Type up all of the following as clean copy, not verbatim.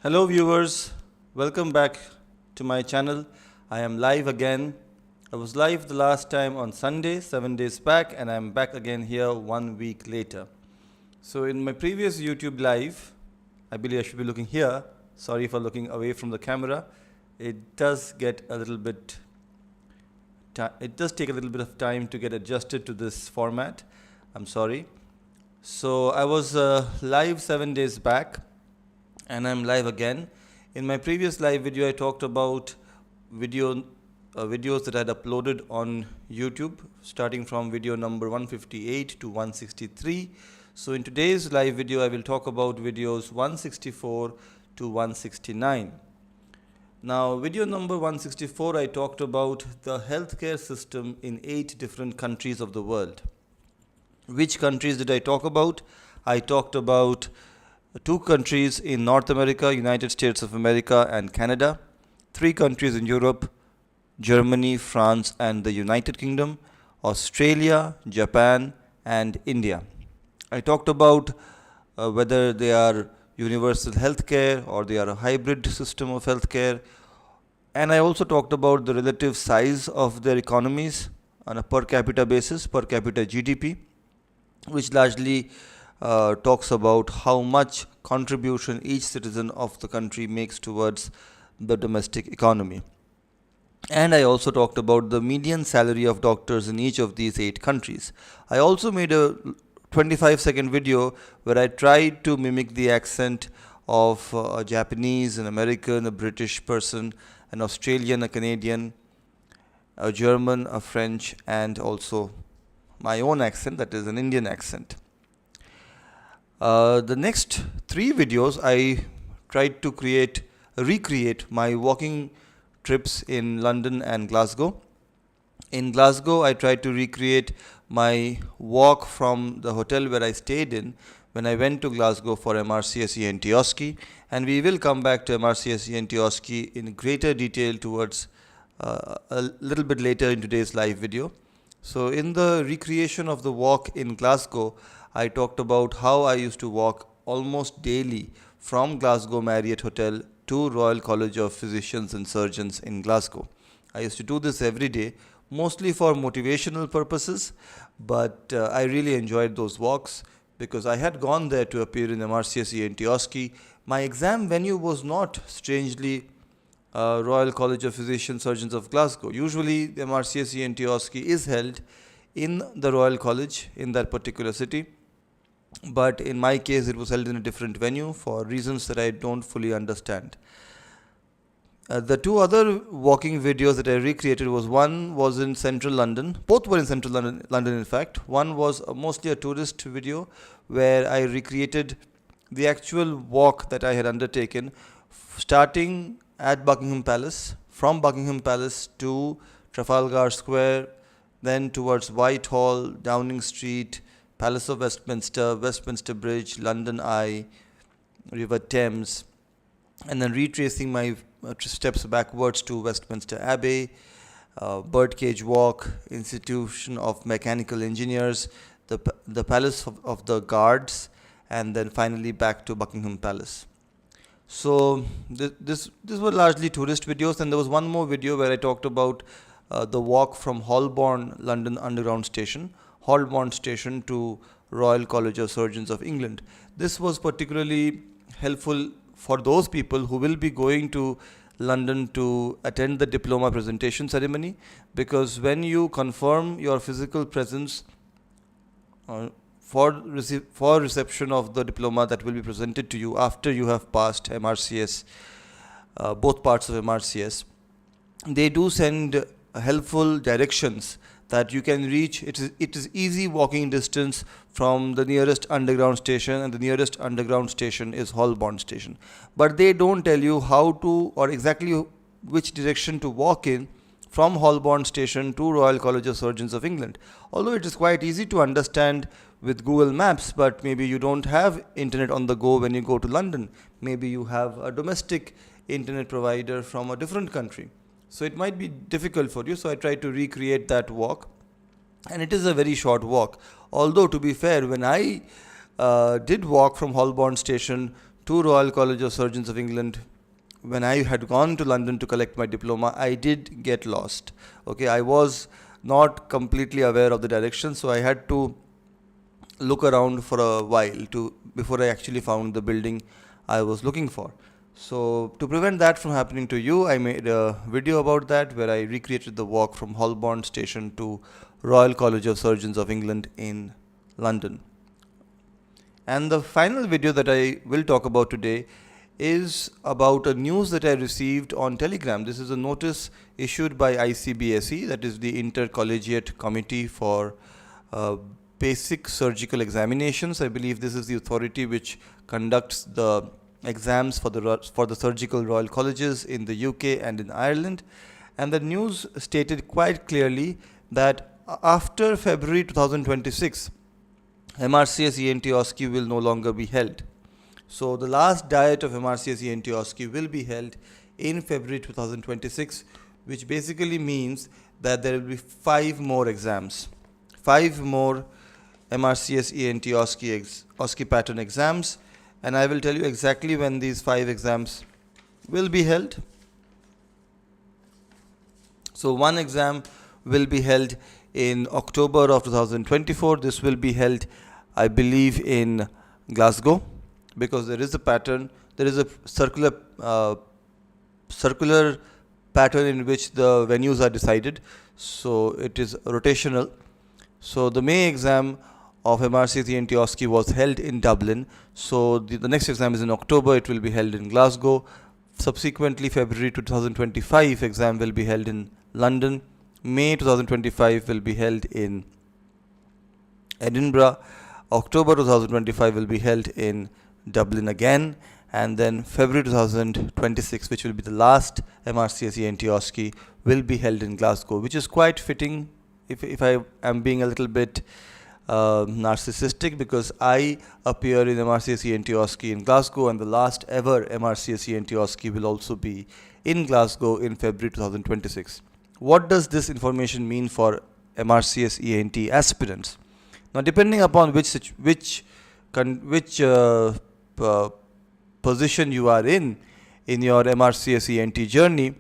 Hello viewers, welcome back to my channel. I am live again. I was live the last time on Sunday, 7 days back, and I am back again here 1 week later. So in my previous YouTube live, I believe I should be looking here. Sorry for looking away from the camera. It does take a little bit of time to get adjusted to this format. I'm sorry. So I was live 7 days back, and I'm live again. In my previous live video, I talked about videos that I had uploaded on YouTube, starting from video number 158 to 163. So in today's live video, I will talk about videos 164 to 169. Now, video number 164, I talked about the healthcare system in 8 different countries of the world. Which countries did I talk about? I talked about 2 countries in North America, United States of America and Canada, 3 countries in Europe, Germany, France and the United Kingdom, Australia, Japan and India. I talked about whether they are universal healthcare or they are a hybrid system of healthcare, and I also talked about the relative size of their economies on a per capita basis, per capita GDP, which largely talks about how much contribution each citizen of the country makes towards the domestic economy. And I also talked about the median salary of doctors in each of these 8 countries. I also made a 25-second video where I tried to mimic the accent of a Japanese, an American, a British person, an Australian, a Canadian, a German, a French, and also my own accent, that is an Indian accent. The next 3 videos I tried to recreate my walking trips in London and Glasgow. In Glasgow, I tried to recreate my walk from the hotel where I stayed in when I went to Glasgow for MRCSE and TOSCI, and we will come back to MRCSE and TOSCI in greater detail towards a little bit later in today's live video. So in the recreation of the walk in Glasgow, I talked about how I used to walk almost daily from Glasgow Marriott Hotel to Royal College of Physicians and Surgeons in Glasgow. I used to do this every day, mostly for motivational purposes, but I really enjoyed those walks because I had gone there to appear in MRCSE and TOSCI. My exam venue was not, strangely, Royal College of Physicians Surgeons of Glasgow. Usually the MRCSE and TOSCI is held in the Royal College in that particular city, but in my case it was held in a different venue for reasons that I don't fully understand. The 2 other walking videos that I recreated one was in central London. Both were in central London in fact. One was mostly a tourist video where I recreated the actual walk that I had undertaken, starting at Buckingham Palace, from Buckingham Palace to Trafalgar Square, then towards Whitehall, Downing Street, Palace of Westminster, Westminster Bridge, London Eye, River Thames, and then retracing my steps backwards to Westminster Abbey, Birdcage Walk, Institution of Mechanical Engineers, the Palace of the Guards, and then finally back to Buckingham Palace. So this were largely tourist videos, and there was one more video where I talked about the walk from Holborn London Underground Station, Holborn Station to Royal College of Surgeons of England. This was particularly helpful for those people who will be going to London to attend the diploma presentation ceremony, because when you confirm your physical presence for reception of the diploma that will be presented to you after you have passed MRCS, both parts of MRCS, they do send helpful directions that you can reach. It is easy walking distance from the nearest underground station, and the nearest underground station is Holborn Station. But they don't tell you how to, or exactly which direction to walk in from Holborn Station to Royal College of Surgeons of England. Although it is quite easy to understand with Google Maps, but maybe you don't have internet on the go when you go to London. Maybe you have a domestic internet provider from a different country. So it might be difficult for you. So I tried to recreate that walk, and it is a very short walk. Although, to be fair, when I did walk from Holborn Station to Royal College of Surgeons of England. When I had gone to London to collect my diploma, I did get lost. Okay, I was not completely aware of the direction, so I had to look around for a while before I actually found the building I was looking for. So to prevent that from happening to you, I made a video about that where I recreated the walk from Holborn Station to Royal College of Surgeons of England in London. And the final video that I will talk about today is about a news that I received on Telegram. This is a notice issued by ICBSE, that is the Intercollegiate Committee for Basic Surgical Examinations. I believe this is the authority which conducts the exams for the surgical royal colleges in the UK and in Ireland. And the news stated quite clearly that after February 2026, MRCS ENT OSCE will no longer be held. So the last diet of MRCS ENT OSCE will be held in February 2026, which basically means that there will be 5 more exams, 5 more MRCS ENT OSCE pattern exams, and I will tell you exactly when these 5 exams will be held. So one exam will be held in October of 2024. This will be held, I believe, in Glasgow, because there is a pattern, there is a circular pattern in which the venues are decided, so it is rotational. So the May exam of MRCS ENT OSCE was held in Dublin, so the next exam is in October, it will be held in Glasgow. Subsequently, February 2025 exam will be held in London. May 2025 will be held in Edinburgh. October 2025 will be held in Dublin again, and then February 2026, which will be the last MRCS ENT OSCE, will be held in Glasgow, which is quite fitting if I am being a little bit narcissistic, because I appear in MRCS ENT OSCE in Glasgow, and the last ever MRCS ENT OSCE will also be in Glasgow in February 2026. What does this information mean for MRCS ENT aspirants? Now, depending upon which position you are in your MRCS ENT journey,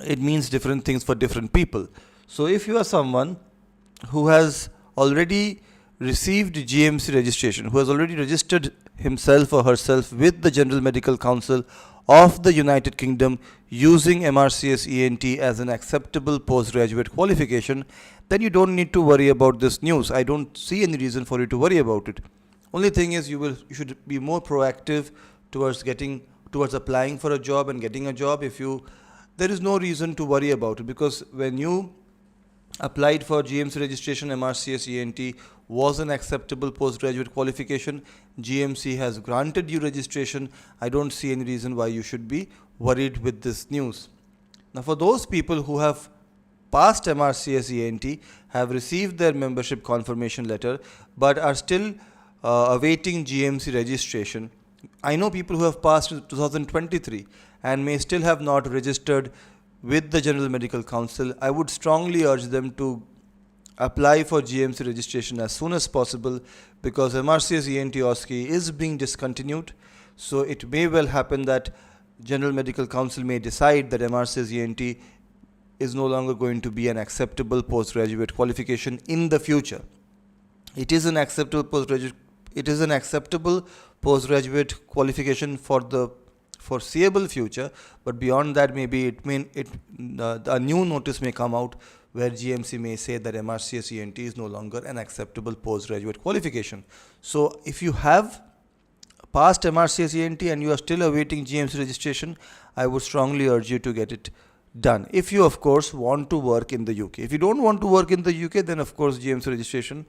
it means different things for different people. So if you are someone who has already received GMC registration, who has already registered himself or herself with the General Medical Council of the United Kingdom using MRCS ENT as an acceptable postgraduate qualification, then you don't need to worry about this news. I don't see any reason for you to worry about it. Only thing is you should be more proactive towards applying for a job and getting a job. There is no reason to worry about it, because when you applied for GMC registration, MRCS ENT was an acceptable postgraduate qualification. GMC has granted you registration. I don't see any reason why you should be worried with this news. Now, for those people who have passed MRCS ENT, have received their membership confirmation letter, but are still awaiting GMC registration. I know people who have passed in 2023 and may still have not registered with the General Medical Council. I would strongly urge them to apply for GMC registration as soon as possible, because MRCS ENT OSCE is being discontinued. So it may well happen that General Medical Council may decide that MRCS ENT is no longer going to be an acceptable postgraduate qualification in the future. It is an acceptable postgraduate qualification for the foreseeable future, but beyond that, maybe a new notice may come out where GMC may say that MRCS ENT is no longer an acceptable postgraduate qualification. So if you have passed MRCS ENT and you are still awaiting GMC registration, I would strongly urge you to get it done. If you, of course, want to work in the UK. If you don't want to work in the UK, then of course GMC registration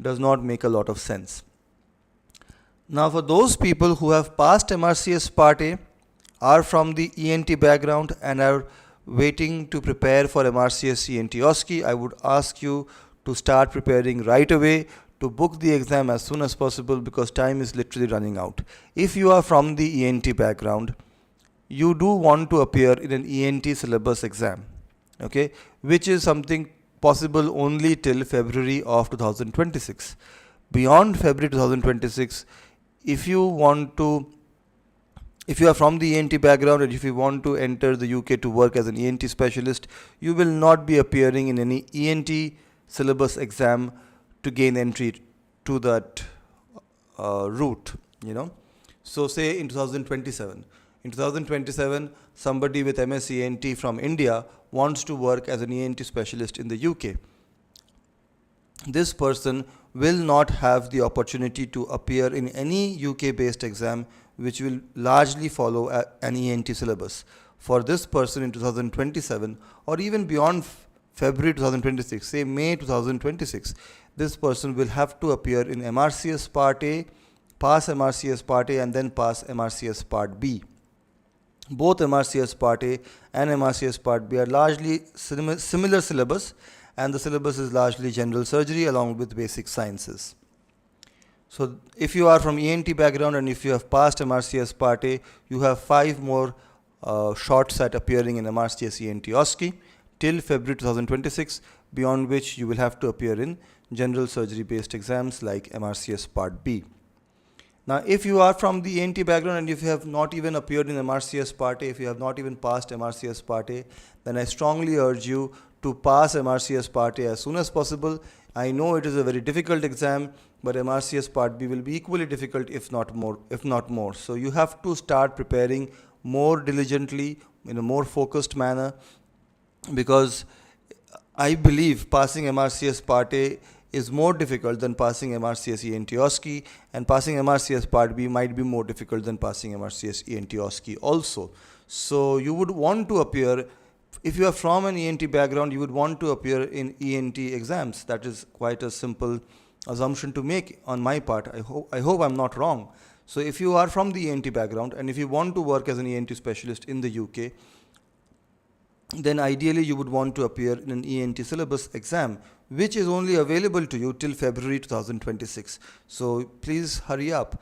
does not make a lot of sense. Now, for those people who have passed MRCS Part A, are from the ENT background and are waiting to prepare for MRCS ENT OSCE, I would ask you to start preparing right away, to book the exam as soon as possible, because time is literally running out. If you are from the ENT background, you do want to appear in an ENT syllabus exam, okay, which is something possible only till February of 2026. Beyond February 2026, if you want to If you are from the ENT background and if you want to enter the UK to work as an ENT specialist, you will not be appearing in any ENT syllabus exam to gain entry to that route, you know. So say in 2027, somebody with MS ENT from India wants to work as an ENT specialist in the UK. This person will not have the opportunity to appear in any UK based exam which will largely follow an ENT syllabus. For this person in 2027 or even beyond February 2026, say May 2026, this person will have to appear in MRCS Part A, pass MRCS Part A, and then pass MRCS Part B. Both MRCS Part A and MRCS Part B are largely similar syllabus, and the syllabus is largely general surgery along with basic sciences. So if you are from ENT background and if you have passed MRCS Part A, you have 5 more shots at appearing in MRCS ENT OSCE till February 2026, beyond which you will have to appear in general surgery based exams like MRCS Part B. Now, if you are from the ENT background and if you have not even appeared in MRCS Part A, if you have not even passed MRCS Part A, then I strongly urge you to pass MRCS Part A as soon as possible. I know it is a very difficult exam, but MRCS Part B will be equally difficult, if not more. So you have to start preparing more diligently in a more focused manner, because I believe passing MRCS Part A is more difficult than passing MRCS ENT OSCE, and passing MRCS Part B might be more difficult than passing MRCS ENT OSCE also. So you would want to appear, if you are from an ENT background, you would want to appear in ENT exams. That is quite a simple assumption to make on my part. I hope I'm not wrong. So if you are from the ENT background and if you want to work as an ENT specialist in the UK, then ideally you would want to appear in an ENT syllabus exam, which is only available to you till February 2026. So please hurry up.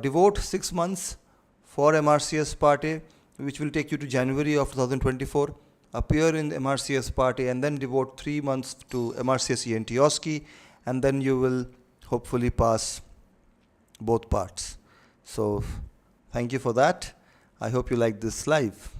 Devote 6 months for MRCS Part A, which will take you to January of 2024. Appear in MRCS Part A and then devote 3 months to MRCS ENT OSCE, and then you will hopefully pass both parts. So thank you for that. I hope you like this live.